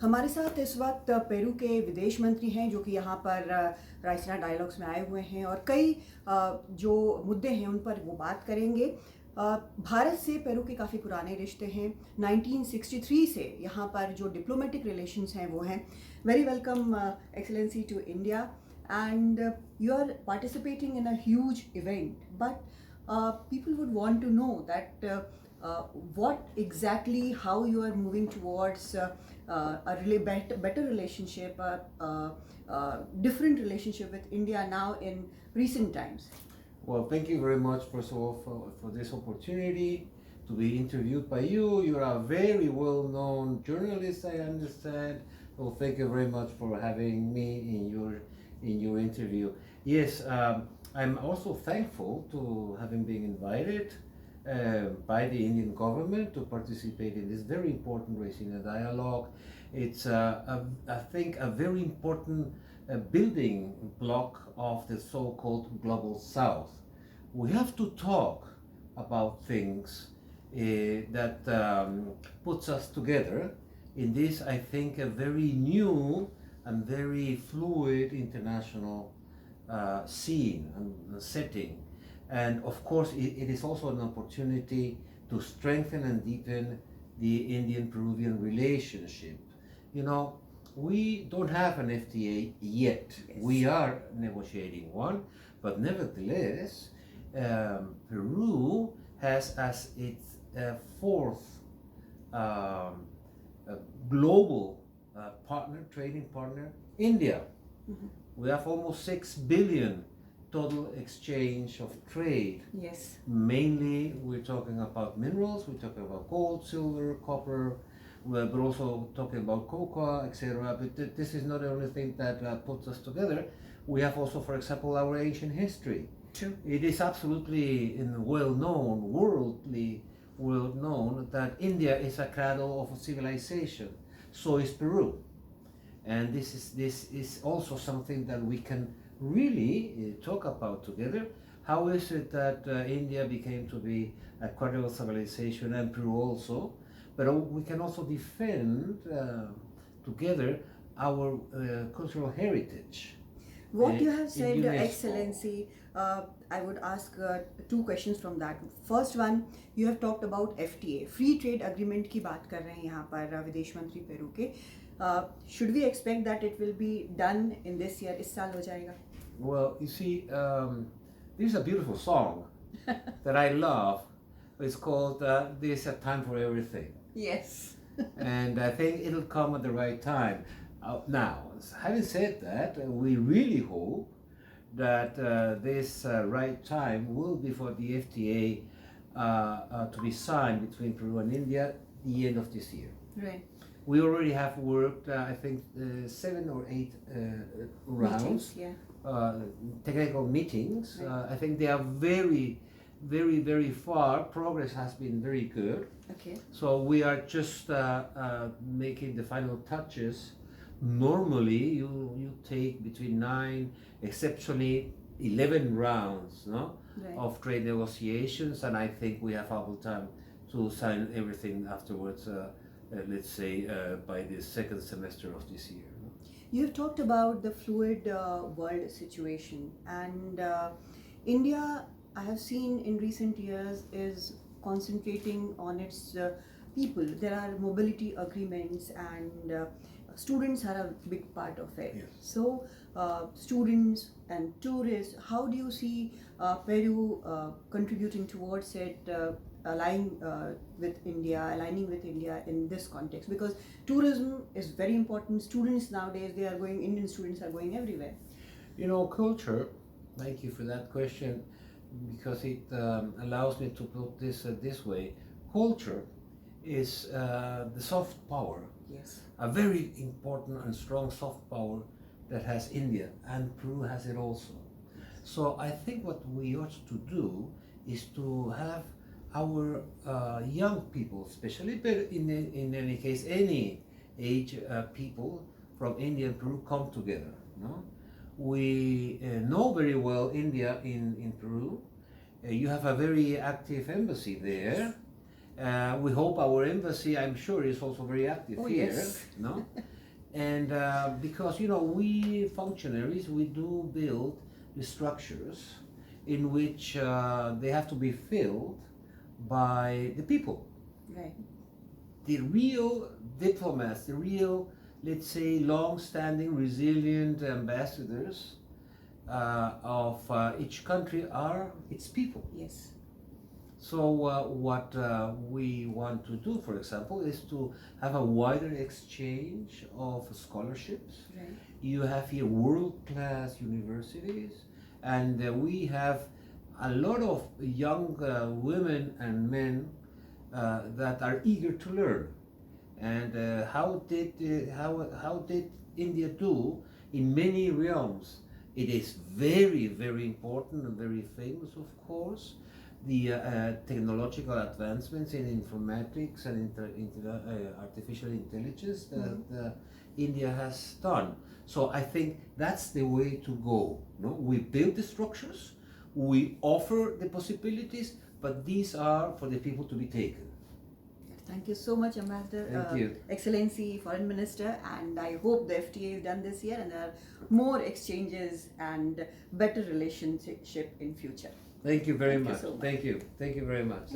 हमारे साथ इस वक्त पेरू के विदेश मंत्री हैं जो कि यहाँ पर राइसिना डायलॉग्स में आए हुए हैं और कई जो मुद्दे हैं उन पर वो बात करेंगे। भारत से पेरू के काफ़ी पुराने रिश्ते हैं। 1963 से यहाँ पर जो डिप्लोमेटिक रिलेशंस हैं वो हैं। Very welcome excellency to India and you are participating in a huge event but people would want to know that what exactly, how you are moving towards a really better relationship, different relationship with India now in recent times. Well, thank you very much, first of all, for this opportunity to be interviewed by you. You are a very well-known journalist, I understand. Well, thank you very much for having me in your interview. Yes, I'm also thankful to having been invited by the Indian government to participate in this very important Raisina dialogue. It's, I think, a very important building block of the so-called global South. We have to talk about things that puts us together in this, I think, a very new and very fluid international scene and setting. And of course, it is also an opportunity to strengthen and deepen the Indian-Peruvian relationship. You know, we don't have an FTA yet. Yes. We are negotiating one, but nevertheless, Peru has as its fourth global trading partner, India. Mm-hmm. We have almost 6 billion total exchange of trade. Yes. Mainly, we're talking about minerals, we're talking about gold, silver, copper, but also talking about cocoa, etc. But this is not the only thing that puts us together. We have also, for example, our ancient history. True. It is absolutely worldly well known that India is a cradle of civilization. So is Peru. And this is also something that we can really talk about together. How is it that India became to be a cradle of civilization and Peru also? But we can also defend together our cultural heritage. What you have in said, UNESCO. Excellency, I would ask two questions from that. First one, you have talked about FTA, Free Trade Agreement की बात कर रहे हैं यहाँ पर विदेश मंत्री Peru के. Should we expect that it will be done in this year? इस साल हो जाएगा? Well, you see, this is a beautiful song that I love. It's called There's a Time for Everything. Yes. And I think it'll come at the right time. Now, having said that, we really hope that this right time will be for the FTA to be signed between Peru and India at the end of this year. Right. We already have worked, I think, 7 or 8 rounds, Meetings, yeah. technical meetings. Right. I think they are very far. Progress has been very good. Okay. So we are just making the final touches. Normally, you take between 9, exceptionally 11 rounds, no, Right. of trade negotiations, and I think we have ample time to sign everything afterwards. Let's say by the second semester of this year. No? You have talked about the fluid world situation, and India, I have seen in recent years, is concentrating on its people. There are mobility agreements, and students are a big part of it. Yes. So, students and tourists, how do you see Peru contributing towards it? Aligning with India in this context, because tourism is very important. Students nowadays, Indian students are going everywhere. You know, culture, thank you for that question, because it allows me to put this way. Culture is the soft power, Yes. a very important and strong soft power that has India, and Peru has it also. So I think what we ought to do is to have our young people, especially, but in any case, any age people from India and Peru come together. No? We know very well India in Peru. You have a very active embassy there. We hope our embassy, I'm sure, is also very active here. Yes. No? And because, we functionaries, we do build the structures in which they have to be filled by the people. Right. The real diplomats, the real, let's say, long-standing, resilient ambassadors of each country are its people. Yes. So what we want to do, for example, is to have a wider exchange of scholarships. Right. You have here world-class universities, and we have a lot of young women and men that are eager to learn. And how did India do in many realms? It is very, very important and very famous, of course. The technological advancements in informatics and artificial intelligence that India has done. So I think that's the way to go. No? We build the structures, we offer the possibilities, but these are for the people to be taken. Thank you so much, Ambassador. Thank you. Excellency, Foreign Minister, and I hope the FTA is done this year and there are more exchanges and better relationship in future. Thank you very Thank you much. so much. Thank you. Thank you very much.